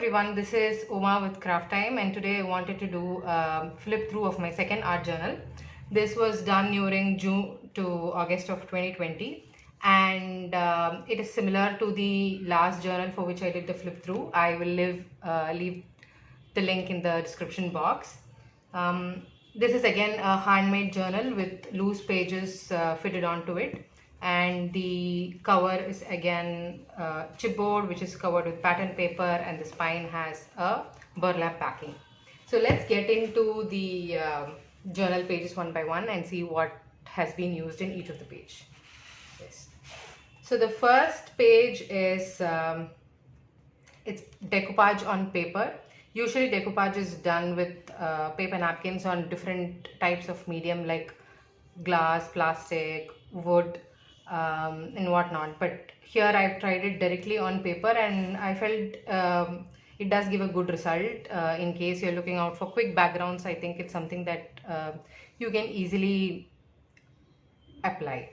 everyone, this is Uma with Craft Time, and today I wanted to do a flip through of my second art journal. This was done during June to August of 2020, and it is similar to the last journal for which I did the flip through. I will leave the link in the description box. This is again a handmade journal with loose pages fitted onto it, and the cover is again chipboard, which is covered with pattern paper, and the spine has a burlap backing. So let's get into the journal pages one by one and see what has been used in each of the page. Yes. So the first page is it's decoupage on paper. Usually decoupage is done with paper napkins on different types of medium like glass, plastic, wood, and whatnot. But here I've tried it directly on paper, and I felt it does give a good result. In case you're looking out for quick backgrounds, I think it's something that you can easily apply.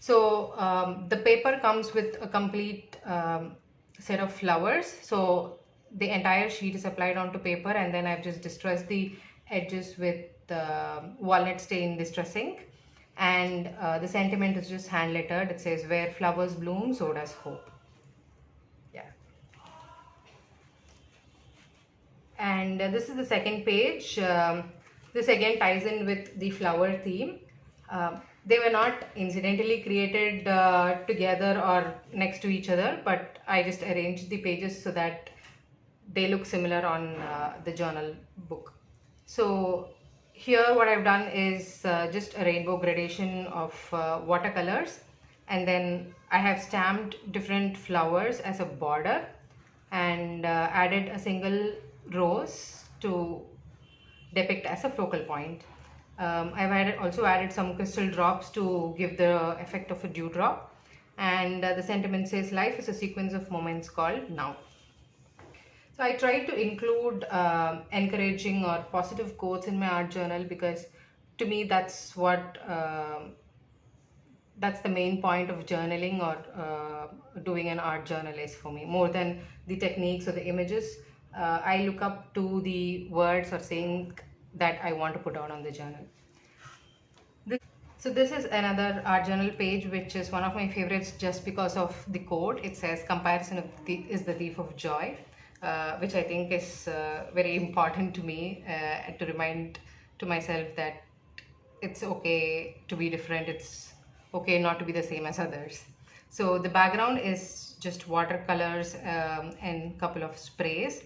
So the paper comes with a complete set of flowers. So the entire sheet is applied onto paper, and then I've just distressed the edges with walnut stain distressing, and the sentiment is just hand lettered. It says, "Where flowers bloom, so does hope." Yeah. And this is the second page. This again ties in with the flower theme. They were not incidentally created together or next to each other, but I just arranged the pages so that they look similar on the journal book. So here what I've done is just a rainbow gradation of watercolors, and then I have stamped different flowers as a border, and added a single rose to depict as a focal point. I've also added some crystal drops to give the effect of a dewdrop, and the sentiment says, "Life is a sequence of moments called now." So I try to include encouraging or positive quotes in my art journal, because to me that's the main point of journaling, or doing an art journal is for me. More than the techniques or the images, I look up to the words or saying that I want to put down on the journal. So this is another art journal page, which is one of my favorites just because of the quote. It says, "Comparison is the thief of joy," which I think is very important to me, to remind to myself that it's okay to be different. It's okay not to be the same as others. So the background is just watercolors and couple of sprays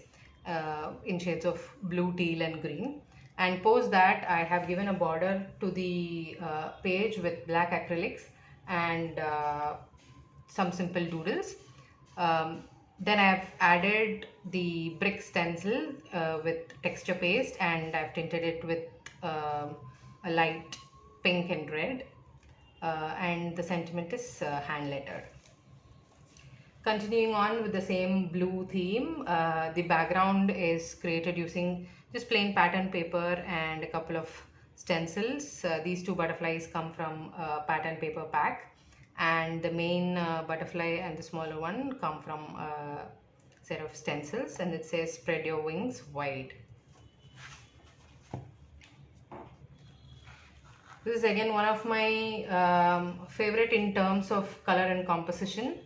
in shades of blue, teal, and green. And post that, I have given a border to the page with black acrylics and some simple doodles. Then I've added the brick stencil with texture paste, and I've tinted it with a light pink and red, and the sentiment is hand lettered. Continuing on with the same blue theme, the background is created using just plain pattern paper and a couple of stencils. These two butterflies come from a pattern paper pack, and the main butterfly and the smaller one come from a set of stencils, and it says, "Spread your wings wide." This is again one of my favorite in terms of color and composition.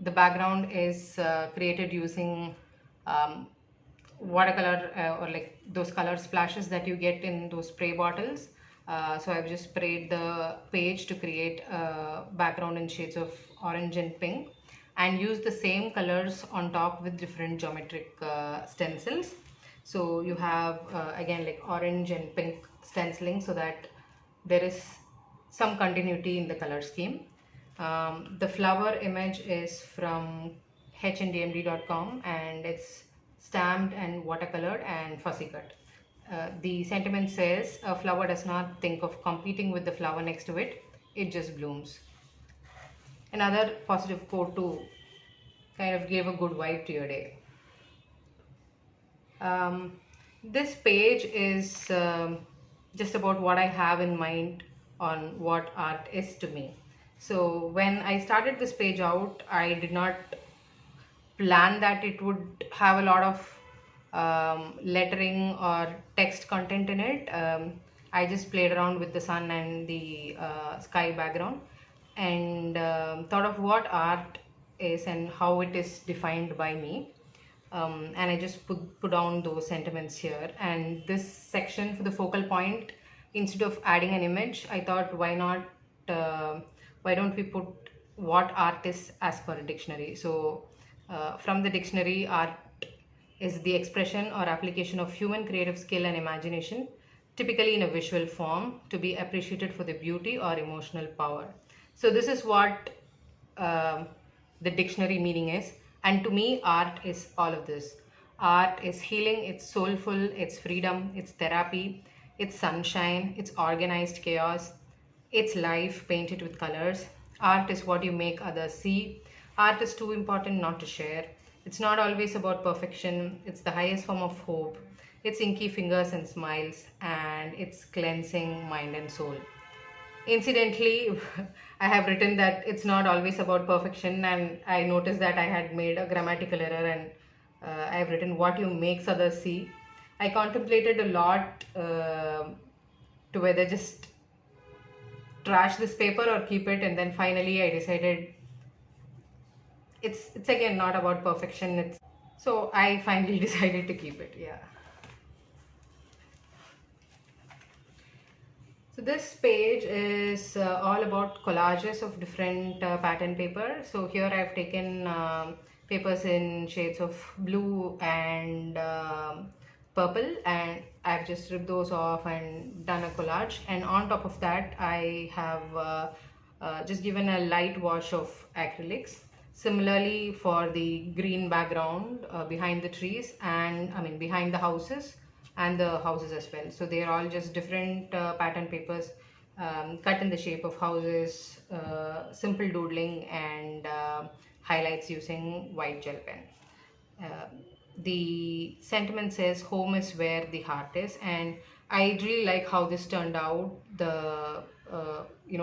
The background is created using watercolor, or like those color splashes that you get in those spray bottles. So I've just sprayed the page to create a background in shades of orange and pink, and used the same colors on top with different geometric stencils. So you have again like orange and pink stenciling, so that there is some continuity in the color scheme. The flower image is from hendmd.com, and it's stamped and watercolored and fussy cut. The sentiment says, "A flower does not think of competing with the flower next to it, it just blooms." Another positive quote to kind of give a good vibe to your day. This page is just about what I have in mind on what art is to me. So when I started this page out, I did not plan that it would have a lot of lettering or text content in it. I just played around with the sun and the sky background, and thought of what art is and how it is defined by me. And I just put down those sentiments here. And this section for the focal point, instead of adding an image, I thought, uh, why don't we put what art is as per a dictionary? So, from the dictionary, art is the expression or application of human creative skill and imagination, typically in a visual form, to be appreciated for the beauty or emotional power. So, this is what um, the dictionary meaning is. And to me, art is all of this. Art is healing, it's soulful, it's freedom, it's therapy, it's sunshine, it's organized chaos, it's life painted with colors. Art is what you make others see. Art is too important not to share. It's not always about perfection, it's the highest form of hope. It's inky fingers and smiles, and it's cleansing mind and soul. Incidentally, I have written that it's not always about perfection, and I noticed that I had made a grammatical error, and I have written what you makes others see. I contemplated a lot to whether just trash this paper or keep it, and then finally I decided it's again not about perfection. It's so I finally decided to keep it. Yeah. So this page is all about collages of different pattern paper. So here I've taken papers in shades of blue and purple, and I've just ripped those off and done a collage. And on top of that, I have just given a light wash of acrylics. Similarly, for the green background behind the trees, and I mean behind the houses and the houses as well. So they are all just different pattern papers cut in the shape of houses, simple doodling, and highlights using white gel pen. Uh, the sentiment says home is where the heart is, and I really like how this turned out. The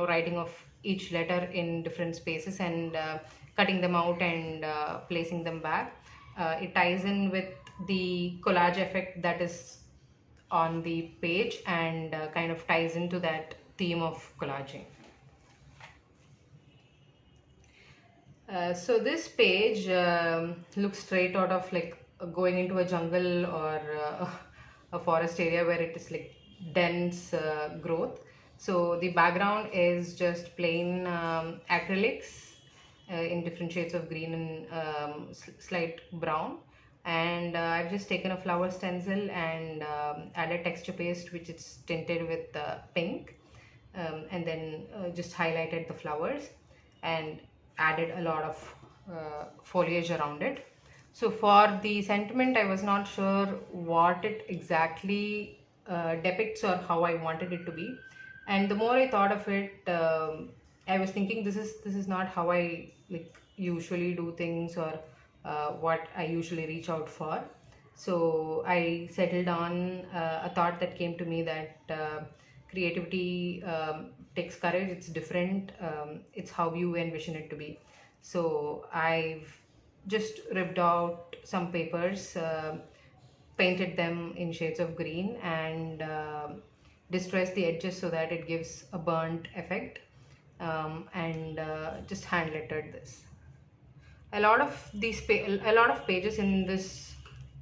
writing of each letter in different spaces, and cutting them out and placing them back. It ties in with the collage effect that is on the page, and kind of ties into that theme of collaging. So this page looks straight out of like going into a jungle or a forest area where it is like dense growth. So the background is just plain acrylics in different shades of green and slight brown. And I've just taken a flower stencil and added texture paste, which is tinted with pink, and then just highlighted the flowers and added a lot of foliage around it. So for the sentiment, I was not sure what it exactly depicts or how I wanted it to be. And the more I thought of it, I was thinking this is not how I like usually do things, or what I usually reach out for. So I settled on a thought that came to me, that creativity takes courage. It's different. It's how you envision it to be. So I've just ripped out some papers, painted them in shades of green, and distressed the edges so that it gives a burnt effect, and just hand lettered this. A lot of pages in this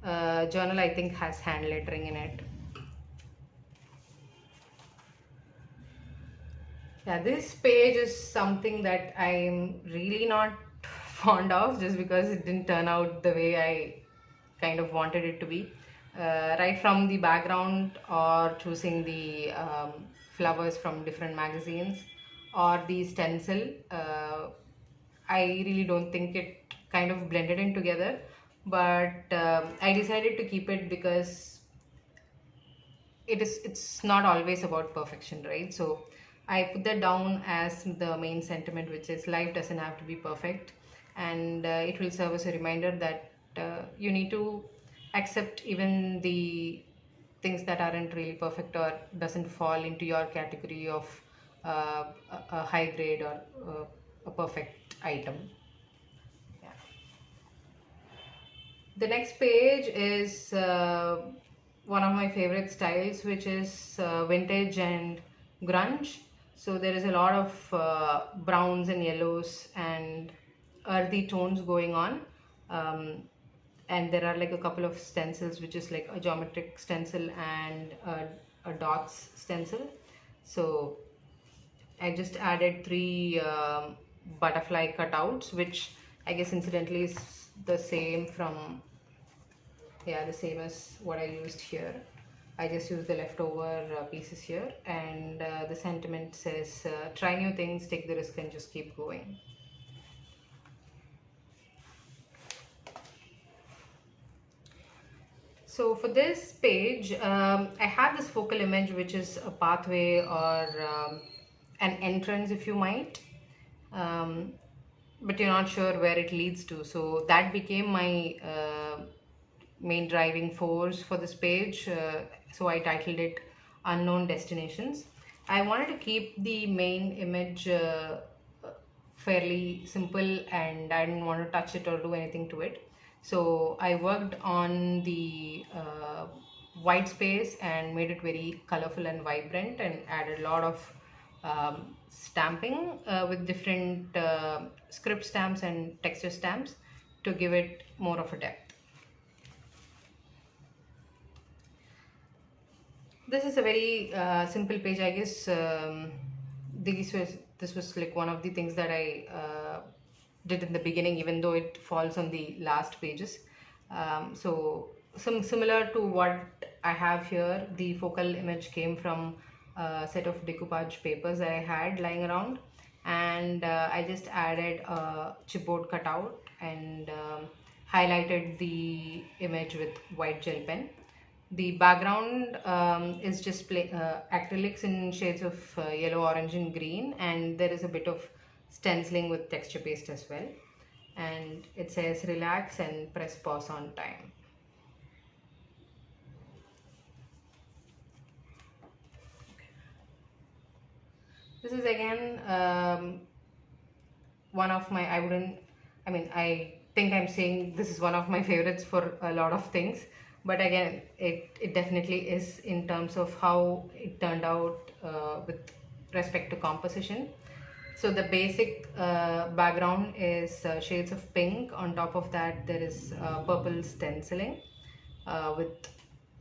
journal, I think, has hand lettering in it. Yeah, this page is something that I'm really not fond of, just because it didn't turn out the way I kind of wanted it to be. Right from the background, or choosing the flowers from different magazines, or the stencil, I really don't think it kind of blended in together. But I decided to keep it because it's not always about perfection, right? So I put that down as the main sentiment, which is life doesn't have to be perfect, and it will serve as a reminder that you need to accept even the things that aren't really perfect or doesn't fall into your category of a high grade or a perfect item. Yeah. The next page is one of my favorite styles, which is vintage and grunge. So there is a lot of browns and yellows and earthy tones going on. Um, and there are like a couple of stencils, which is like a geometric stencil and a dots stencil. So I just added three butterfly cutouts, which I guess incidentally is the same from, yeah, the same as what I used here. I just used the leftover pieces here, and the sentiment says, try new things, take the risk, and just keep going. So for this page, I had this focal image, which is a pathway or an entrance, if you might, um, but you're not sure where it leads to. So that became my main driving force for this page. So I titled it Unknown Destinations. I wanted to keep the main image fairly simple, and I didn't want to touch it or do anything to it. So I worked on the white space and made it very colorful and vibrant, and added a lot of stamping with different script stamps and texture stamps to give it more of a depth. This is a very simple page. I guess this was like one of the things that I did in the beginning, even though it falls on the last pages. So some similar to what I have here, the focal image came from a set of decoupage papers I had lying around, and I just added a chipboard cutout and highlighted the image with white gel pen. The background is just acrylics in shades of yellow, orange, and green, and there is a bit of stenciling with texture paste as well. And it says relax and press pause on time. This is again one of my, I think I'm saying this is one of my favorites for a lot of things, but again, it definitely is in terms of how it turned out with respect to composition. So the basic background is shades of pink. On top of that, there is purple stenciling with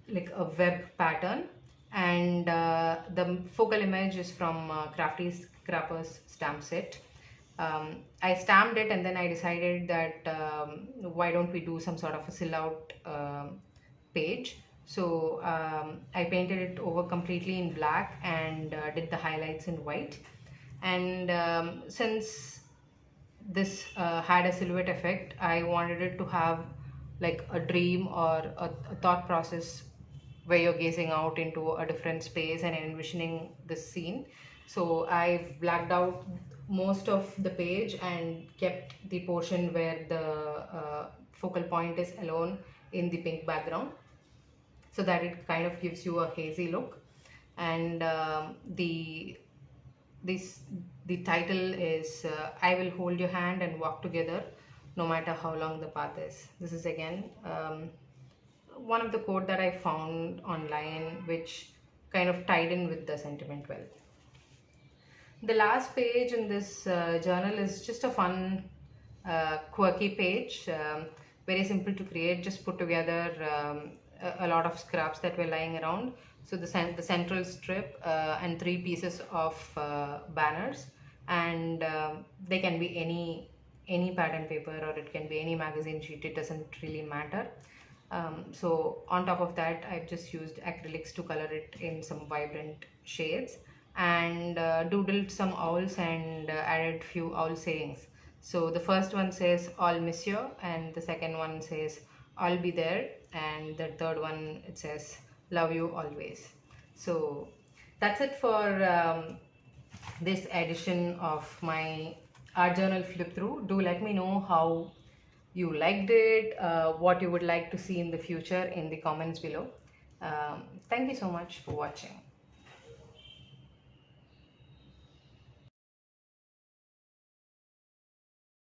like a web pattern, and the focal image is from Crafty Scrappers stamp set. I stamped it, and then I decided that why don't we do some sort of a silhouette page. So I painted it over completely in black and did the highlights in white. And since this had a silhouette effect, I wanted it to have like a dream or a thought process where you're gazing out into a different space and envisioning this scene. So I've blacked out most of the page and kept the portion where the focal point is alone in the pink background, so that it kind of gives you a hazy look. And the title is I will hold your hand and walk together no matter how long the path is. This is again one of the quote that I found online, which kind of tied in with the sentiment well. The last page in this journal is just a fun quirky page, very simple to create. Just put together a lot of scraps that were lying around. So the central strip and three pieces of banners, and they can be any pattern paper, or it can be any magazine sheet. It doesn't really matter. So on top of that, I've just used acrylics to color it in some vibrant shades, and doodled some owls and added few owl sayings. So the first one says "All miss you," and the second one says "I'll be there," and the third one it says "Love you always." So that's it for this edition of my art journal flip through. Do let me know how you liked it, what you would like to see in the future in the comments below. Thank you so much for watching.